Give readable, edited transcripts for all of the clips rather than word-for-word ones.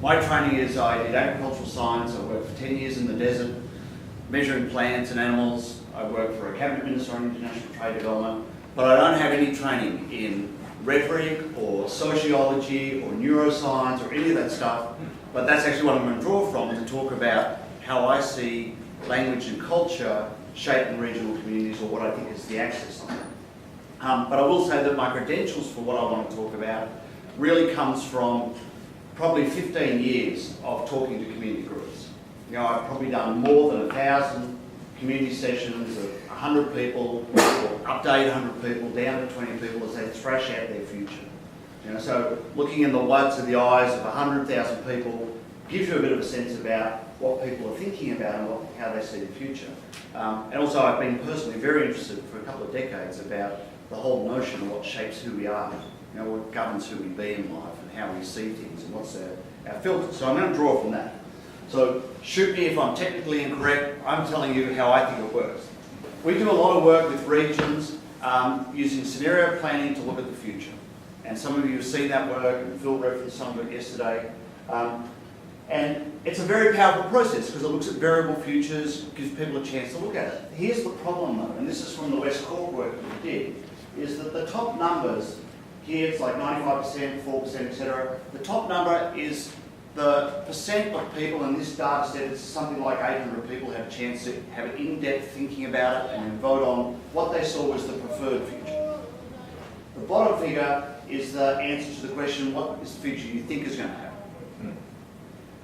My training is I did agricultural science. I worked for 10 years in the desert, measuring plants and animals. I worked for a cabinet minister on international trade development, but I don't have any training in rhetoric or sociology or neuroscience or any of that stuff. But that's actually what I'm going to draw from to talk about how I see language and culture shaping regional communities, or what I think is the axis on it. But I will say that my credentials for what I want to talk about really comes from probably 15 years of talking to community groups. You know, I've probably done more than 1,000 community sessions of 100 people, or up to 800 people, down to 20 people as they thrash out their future. You know, so looking in the whites of the eyes of 100,000 people gives you a bit of a sense about what people are thinking about and how they see the future. And also I've been personally very interested for a couple of decades about the whole notion of what shapes who we are, you know, what governs who we be in life and how we see things and what's our filter. So I'm going to draw from that. So shoot me if I'm technically incorrect. I'm telling you how I think it works. We do a lot of work with regions using scenario planning to look at the future. And some of you have seen that work, and Phil referenced some of it yesterday. And it's a very powerful process because it looks at variable futures, gives people a chance to look at it. Here's the problem though, and this is from the West Cork work that we did, is that the top numbers, here it's like 95%, 4%, etc. The top number is the percent of people in this data set. It's something like 800 people had a chance to have an in-depth thinking about it and then vote on what they saw was the preferred future. The bottom figure is the answer to the question, what is the future you think is going to happen?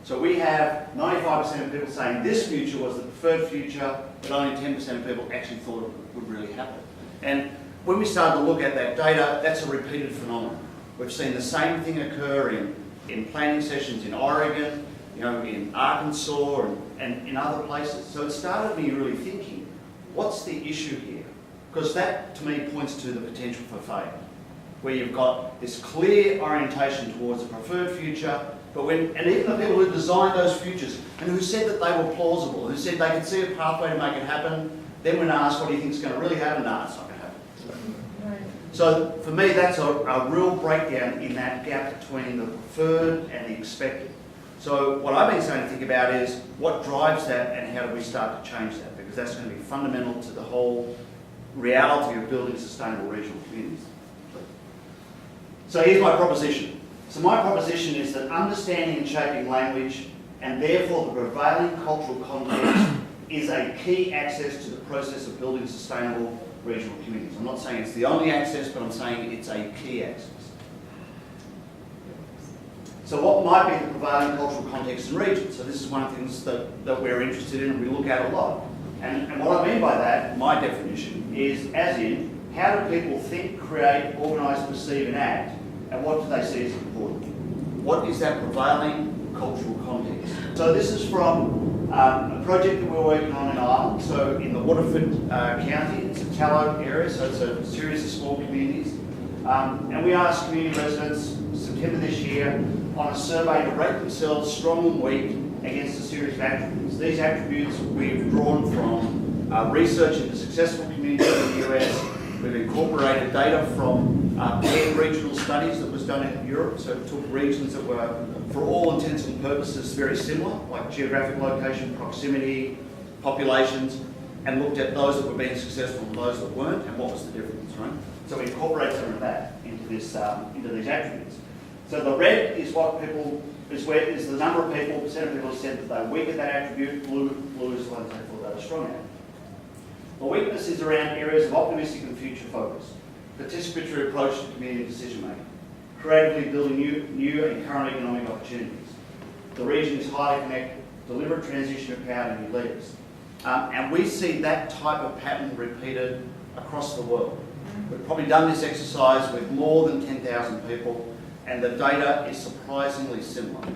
So we have 95% of people saying this future was the preferred future, but only 10% of people actually thought it would really happen. And when we started to look at that data, that's a repeated phenomenon. We've seen the same thing occur in planning sessions in Oregon, you know, in Arkansas and in other places. So it started me really thinking, what's the issue here? Because that, to me, points to the potential for failure, where you've got this clear orientation towards a preferred future, and even the people who designed those futures and who said that they were plausible, who said they could see a pathway to make it happen, then when asked what do you think is going to really happen, no, it's not going to happen. So for me, that's a real breakdown in that gap between the preferred and the expected. So what I've been saying to think about is what drives that and how do we start to change that, because that's going to be fundamental to the whole reality of building sustainable regional communities. So here's my proposition. So my proposition is that understanding and shaping language, and therefore the prevailing cultural context, is a key access to the process of building sustainable regional communities. I'm not saying it's the only access, but I'm saying it's a key access. So what might be the prevailing cultural context and region? So this is one of the things that we're interested in and we look at a lot. And what I mean by that, my definition, is as in, how do people think, create, organise, perceive and act, and what do they see as important? What is that prevailing cultural context? So this is from a project that we're working on in Ireland, so in the Waterford County. It's a tallow area, so it's a series of small communities. And we asked community residents September this year on a survey to rate themselves strong and weak against a series of attributes. These attributes we've drawn from research into successful communities in the US. We've incorporated data from paired regional studies that was done in Europe. So it took regions that were, for all intents and purposes, very similar, like geographic location, proximity, populations, and looked at those that were being successful and those that weren't, and what was the difference, right? So we incorporate some of that into these attributes. So the red is what people is the number of people, percent of people who said that they were weak at that attribute. Blue is the ones they thought they were strong at. The weakness is around areas of optimistic and future focus, participatory approach to community decision making, creatively building new and current economic opportunities. The region is highly connected, deliberate transition of power to new leaders. And we see that type of pattern repeated across the world. We've probably done this exercise with more than 10,000 people, and the data is surprisingly similar.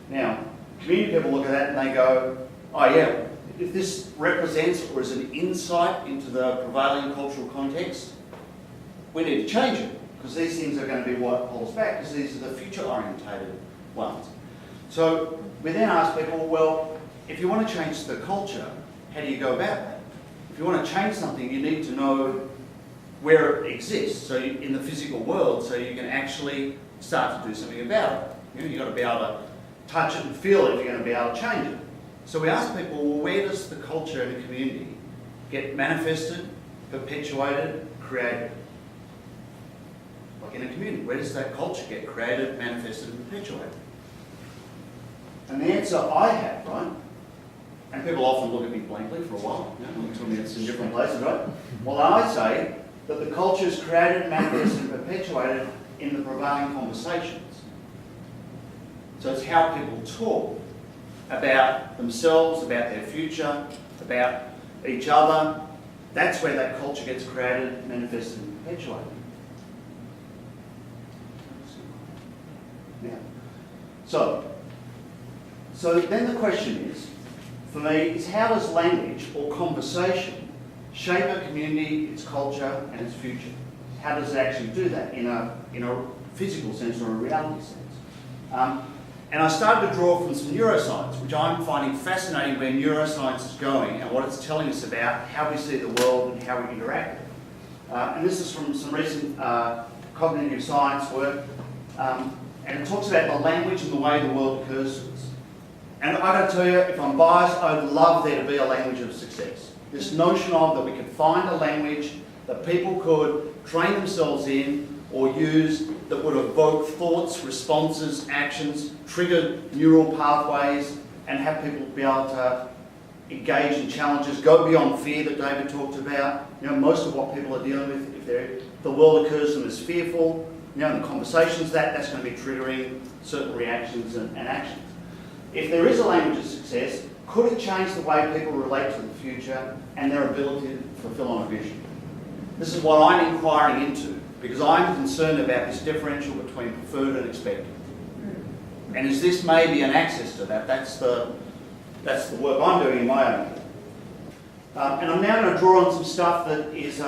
Now, community people look at that and they go, oh yeah, if this represents or is an insight into the prevailing cultural context, we need to change it, because these things are going to be what holds back, because these are the future-orientated ones. So we then ask people, well, if you want to change the culture, how do you go about that? If you want to change something, you need to know where it exists, so in the physical world, so you can actually start to do something about it. You've got to be able to touch it and feel it if you're going to be able to change it. So we ask people, well, where does the culture in a community get manifested, perpetuated, created? Like in a community, where does that culture get created, manifested, and perpetuated? And the answer I have, right? And people often look at me blankly for a while, tell me it's in different places, right? Well, I say that the culture is created, manifested, and perpetuated in the prevailing conversations. So it's how people talk about themselves, about their future, about each other. That's where that culture gets created, manifested, and perpetuated. Yeah. So then the question is, for me, is how does language or conversation shape a community, its culture, and its future? How does it actually do that in a physical sense or a reality sense? And I started to draw from some neuroscience, which I'm finding fascinating where neuroscience is going and what it's telling us about how we see the world and how we interact with it. And this is from some recent cognitive science work, and it talks about the language and the way the world occurs to us. And I got to tell you, if I'm biased, I would love there to be a language of success. This notion of that we could find a language that people could train themselves in or use that would evoke thoughts, responses, actions, trigger neural pathways, and have people be able to engage in challenges, go beyond fear that David talked about. Most of what people are dealing with, if the world occurs to them as fearful, in the conversations that's going to be triggering certain reactions and actions. If there is a language of success, could it change the way people relate to the future and their ability to fulfill on a vision? This is what I'm inquiring into, because I'm concerned about this differential between preferred and expected. And is this maybe an access to that? That's the work I'm doing in my own. And I'm now going to draw on some stuff that is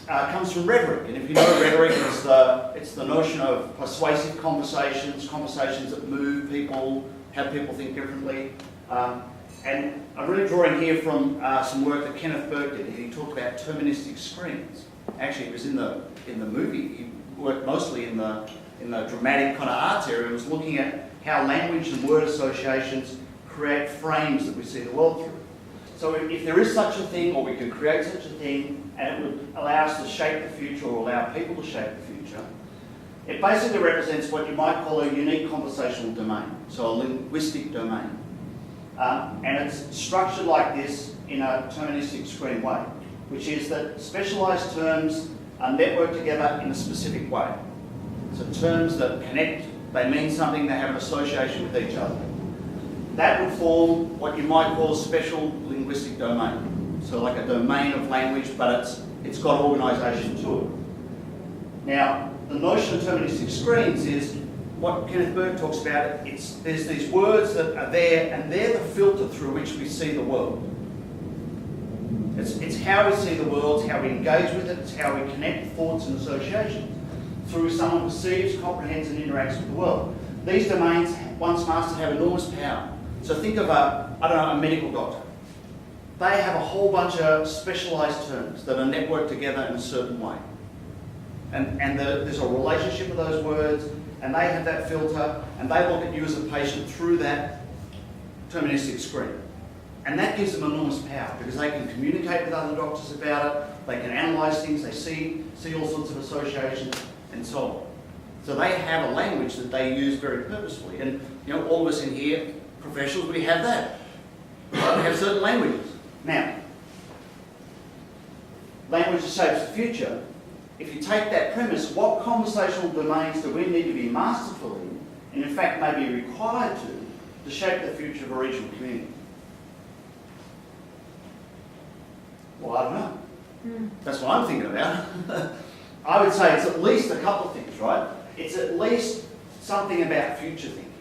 comes from rhetoric. And if you know rhetoric, it's the notion of persuasive conversations that move people, have people think differently. And I'm really drawing here from some work that Kenneth Burke did. He talked about deterministic screens. Actually, it was in the movie. He worked mostly in the dramatic kind of arts area. He was looking at how language and word associations create frames that we see the world through. So if there is such a thing, or we can create such a thing, and it would allow us to shape the future or allow people to shape the future, it basically represents what you might call a unique conversational domain, so a linguistic domain. And it's structured like this in a deterministic screen way, which is that specialised terms are networked together in a specific way. So terms that connect, they mean something, they have an association with each other. That would form what you might call a special linguistic domain. So like a domain of language, but it's got organisation to it. Now, the notion of deterministic screens is what Kenneth Burke talks about. There's these words that are there, and they're the filter through which we see the world. It's how we see the world, it's how we engage with it, it's how we connect thoughts and associations through someone perceives, comprehends, and interacts with the world. These domains, once mastered, have enormous power. So think of a medical doctor. They have a whole bunch of specialised terms that are networked together in a certain way. And there's a relationship with those words, and they have that filter, and they look at you as a patient through that deterministic screen. And that gives them enormous power, because they can communicate with other doctors about it, they can analyse things, they see all sorts of associations, and so on. So they have a language that they use very purposefully. And all of us in here, professionals, we have that. Right? We have certain languages. Now, language that shapes the future. If you take that premise, what conversational domains do we need to be masterful in, and in fact may be required to shape the future of a regional community? Well, I don't know. That's what I'm thinking about. I would say it's at least a couple of things, right? It's at least something about future thinking.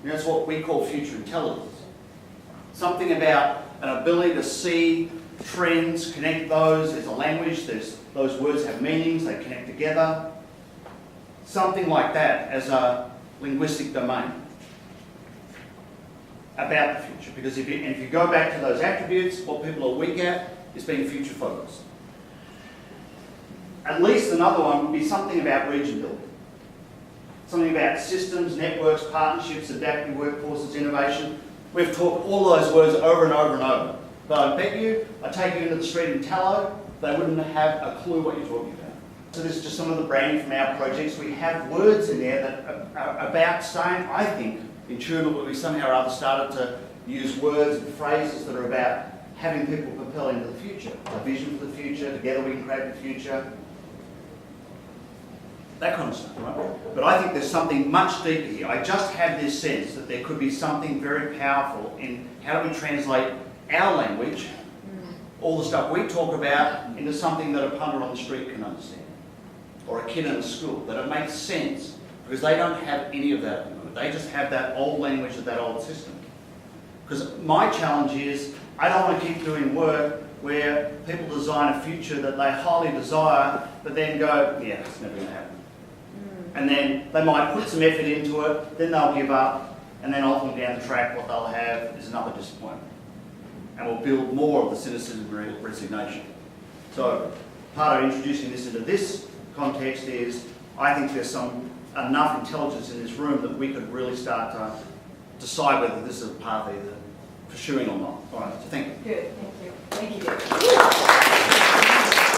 It's what we call future intelligence. Something about an ability to see trends, connect those. There's a language, those words have meanings, they connect together. Something like that as a linguistic domain about the future. Because if you go back to those attributes, what people are weak at is being future focused. At least another one would be something about region building. something about systems, networks, partnerships, adaptive workforces, innovation. We've talked all those words over and over and over. But I bet you, I take you into the street in Tallow, they wouldn't have a clue what you're talking about. So this is just some of the branding from our projects. We have words in there that are about saying, I think, intuitively, we somehow or other started to use words and phrases that are about having people propel into the future. A vision for the future, together we can create the future. That kind of stuff, right? But I think there's something much deeper here. I just have this sense that there could be something very powerful in how do we translate our language, all the stuff we talk about, into something that a punter on the street can understand, or a kid in a school, that it makes sense, because they don't have any of that at the moment. They just have that old language of that old system. Because my challenge is, I don't want to keep doing work where people design a future that they highly desire, but then go, yeah, it's never going to happen. And then they might put some effort into it, then they'll give up, and then ultimately down the track what they'll have is another disappointment. And we'll build more of the cynicism and resignation. So part of introducing this into this context is, I think there's enough intelligence in this room that we could really start to decide whether this is a path either pursuing or not. All right, so thank you. Good, thank you. Thank you.